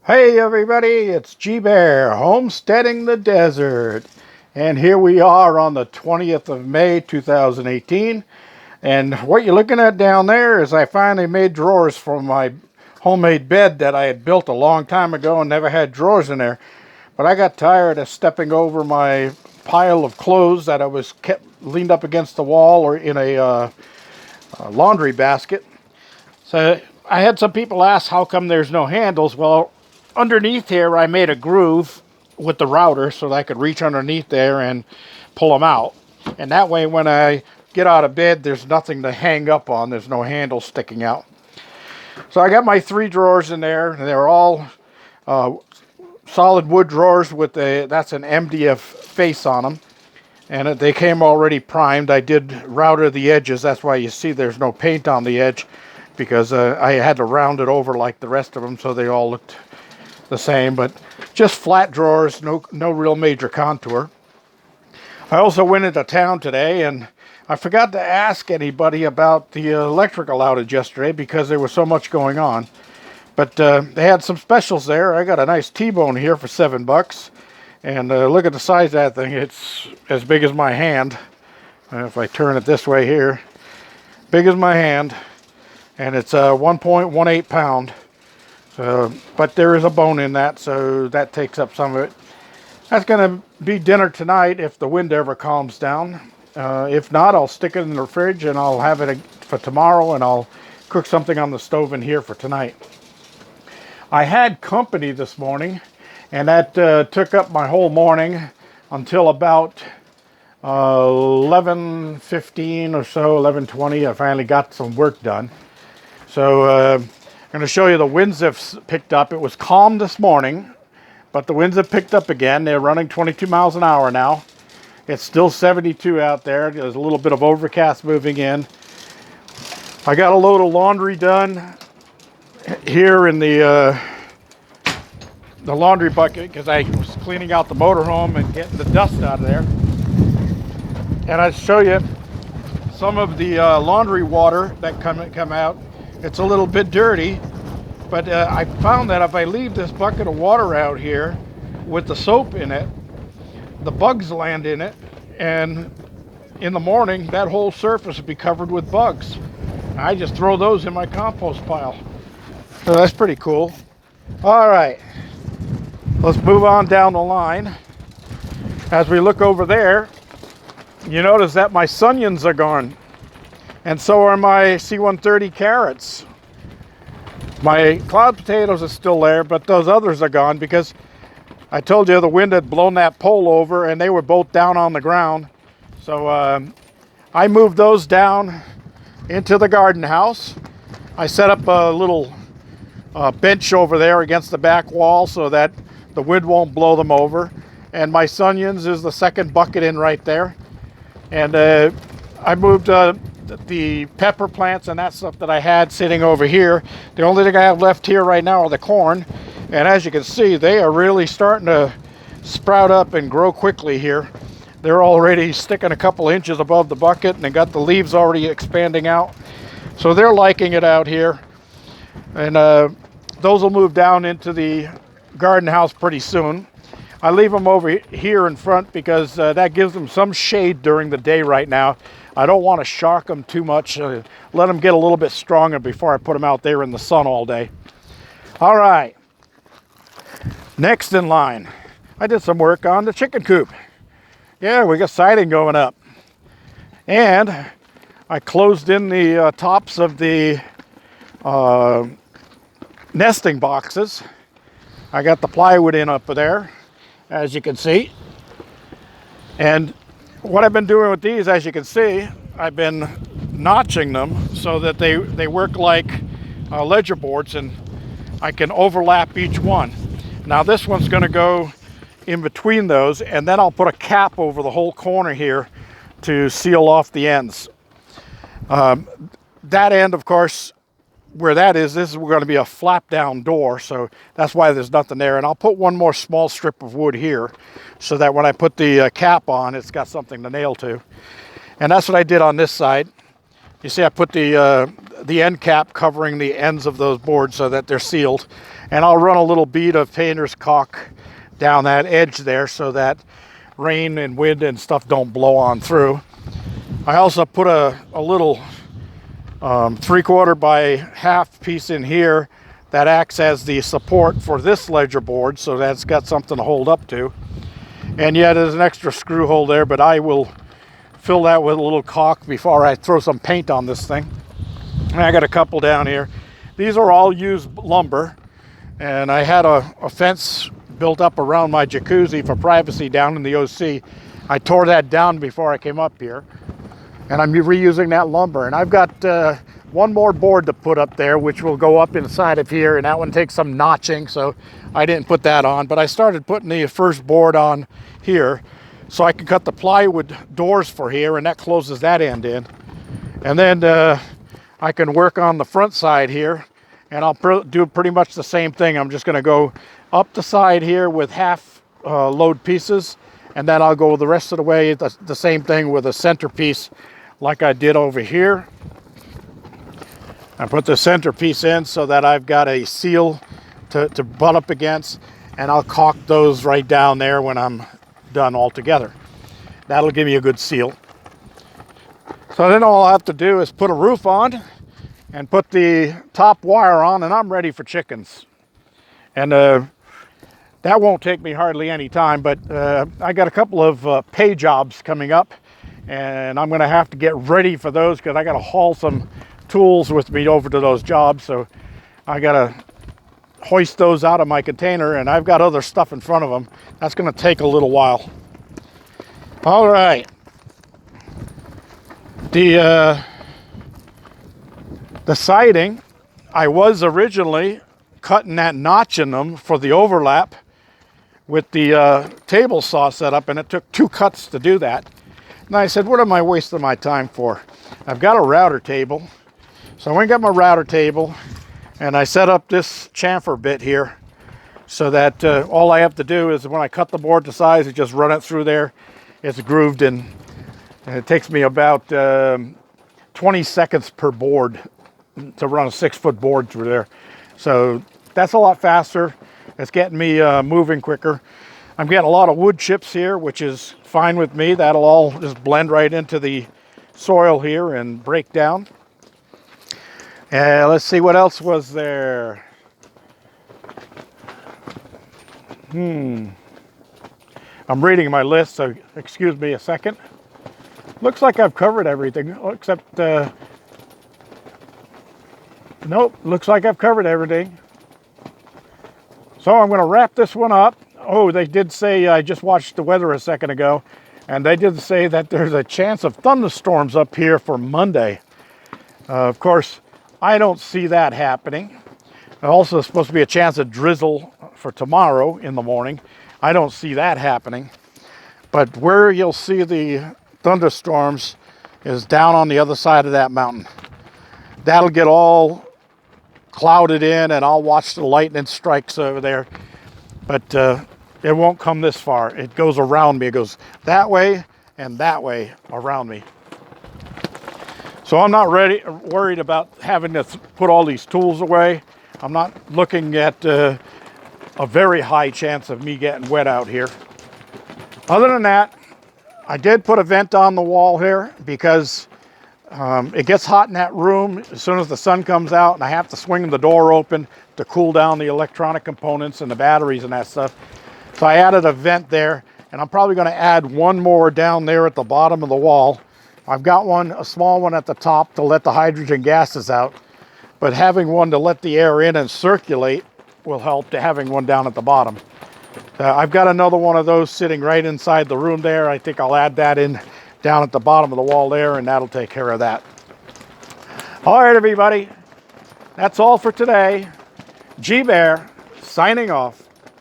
Hey everybody, it's G-Bear, Homesteading the Desert. And here we are on the 20th of May, 2018. And what you're looking at down there is I finally made drawers for my homemade bed that I had built a long time ago and never had drawers in there. But I got tired of stepping over my pile of clothes that I was kept leaned up against the wall or in a laundry basket. So I had some people ask how come there's no handles. Well, underneath here I made a groove with the router so that I could reach underneath there and pull them out. And that way when I get out of bed, there's nothing to hang up on. There's no handle sticking out. So I got my 3 drawers in there. They're all solid wood drawers with that's an MDF face on them. And they came already primed. I did router the edges. That's why you see there's no paint on the edge, because I had to round it over like the rest of them so they all looked the same, but just flat drawers, no real major contour. I also went into town today and I forgot to ask anybody about the electrical outage yesterday because there was so much going on. But they had some specials there. I got a nice Tbone here for $7. And look at the size of that thing. It's as big as my hand. If I turn it this way here, big as my hand. And it's 1.18 pound. But there is a bone in that, so that takes up some of it. That's going to be dinner tonight if the wind ever calms down. If not, I'll stick it in the fridge and I'll have it for tomorrow, and I'll cook something on the stove in here for tonight. I had company this morning, and that took up my whole morning until about 11:15 or so, 11:20. I finally got some work done. So I'm going to show you the winds have picked up. It was calm this morning, but the winds have picked up again. They're running 22 miles an hour now. It's still 72 out there. There's a little bit of overcast moving in. I got a load of laundry done here in the laundry bucket because I was cleaning out the motorhome and getting the dust out of there. And I'll show you some of the laundry water that come out. It's a little bit dirty, but I found that if I leave this bucket of water out here with the soap in it, the bugs land in it, and in the morning that whole surface will be covered with bugs. I just throw those in my compost pile. So that's pretty cool. All right, let's move on down the line. As we look over there, you notice that my Sunions are gone, and so are my C-130 carrots. My cloud potatoes are still there, but those others are gone because I told you the wind had blown that pole over and they were both down on the ground. So I moved those down into the garden house. I set up a little bench over there against the back wall so that the wind won't blow them over. And my Sunions is the second bucket in right there. And I moved the pepper plants and that stuff that I had sitting over here. The only thing I have left here right now are the corn. And as you can see, they are really starting to sprout up and grow quickly here. They're already sticking a couple inches above the bucket, and they got the leaves already expanding out. So they're liking it out here. And those will move down into the garden house pretty soon. I leave them over here in front because that gives them some shade during the day right now. I don't want to shock them too much. Let them get a little bit stronger before I put them out there in the sun all day. All right. Next in line, I did some work on the chicken coop. Yeah, we got siding going up. And I closed in the tops of the nesting boxes. I got the plywood in up there, as you can see. And what I've been doing with these, as you can see, I've been notching them so that they work like ledger boards, and I can overlap each one. Now this one's going to go in between those, and then I'll put a cap over the whole corner here to seal off the ends. That end, of course, where that is, this is going to be a flap down door, so that's why there's nothing there. And I'll put one more small strip of wood here so that when I put the cap on, it's got something to nail to. And that's what I did on this side. You see I put the the end cap covering the ends of those boards so that they're sealed. And I'll run a little bead of painter's caulk down that edge there so that rain and wind and stuff don't blow on through. I also put a little 3/4 by half piece in here that acts as the support for this ledger board, so that's got something to hold up to. And yeah, there's an extra screw hole there, but I will fill that with a little caulk before I throw some paint on this thing. And I got a couple down here. These are all used lumber, and I had a fence built up around my jacuzzi for privacy down in the OC. I tore that down before I came up here, and I'm reusing that lumber. And I've got one more board to put up there, which will go up inside of here, and that one takes some notching, so I didn't put that on. But I started putting the first board on here so I can cut the plywood doors for here, and that closes that end in. And then I can work on the front side here, and I'll do pretty much the same thing. I'm just going to go up the side here with half load pieces, and then I'll go the rest of the way the same thing with a centerpiece like I did over here. I put the centerpiece in so that I've got a seal to butt up against, and I'll caulk those right down there when I'm done all together. That'll give me a good seal. So then all I have to do is put a roof on and put the top wire on, and I'm ready for chickens. And that won't take me hardly any time, but I got a couple of pay jobs coming up, and I'm going to have to get ready for those because I got to haul some tools with me over to those jobs. So I got to hoist those out of my container, and I've got other stuff in front of them. That's going to take a little while. All right. The siding, I was originally cutting that notch in them for the overlap with the table saw set up, and it took 2 cuts to do that. And I said, what am I wasting my time for? I've got a router table. So I went and got my router table, and I set up this chamfer bit here so that all I have to do is when I cut the board to size, I just run it through there. It's grooved in, and it takes me about 20 seconds per board to run a 6-foot board through there. So that's a lot faster. It's getting me moving quicker. I'm getting a lot of wood chips here, which is fine with me. That'll all just blend right into the soil here and break down. And let's see what else was there. I'm reading my list, so excuse me a second. Looks like I've covered everything, except, nope, looks like I've covered everything. So I'm going to wrap this one up. Oh, they did say, I just watched the weather a second ago, and they did say that there's a chance of thunderstorms up here for Monday. Of course, I don't see that happening. Also, there's supposed to be a chance of drizzle for tomorrow in the morning. I don't see that happening. But where you'll see the thunderstorms is down on the other side of that mountain. That'll get all clouded in, and I'll watch the lightning strikes over there. But it won't come this far. It goes around me. It goes that way and that way around me. So I'm not worried about having to put all these tools away. I'm not looking at a very high chance of me getting wet out here. Other than that, I did put a vent on the wall here because it gets hot in that room as soon as the sun comes out, and I have to swing the door open to cool down the electronic components and the batteries and that stuff. So I added a vent there, and I'm probably going to add one more down there at the bottom of the wall. I've got one, a small one at the top to let the hydrogen gases out, but having one to let the air in and circulate will help to having one down at the bottom. I've got another one of those sitting right inside the room there. I think I'll add that in down at the bottom of the wall there, and that'll take care of that. All right, everybody. That's all for today. G Bear signing off.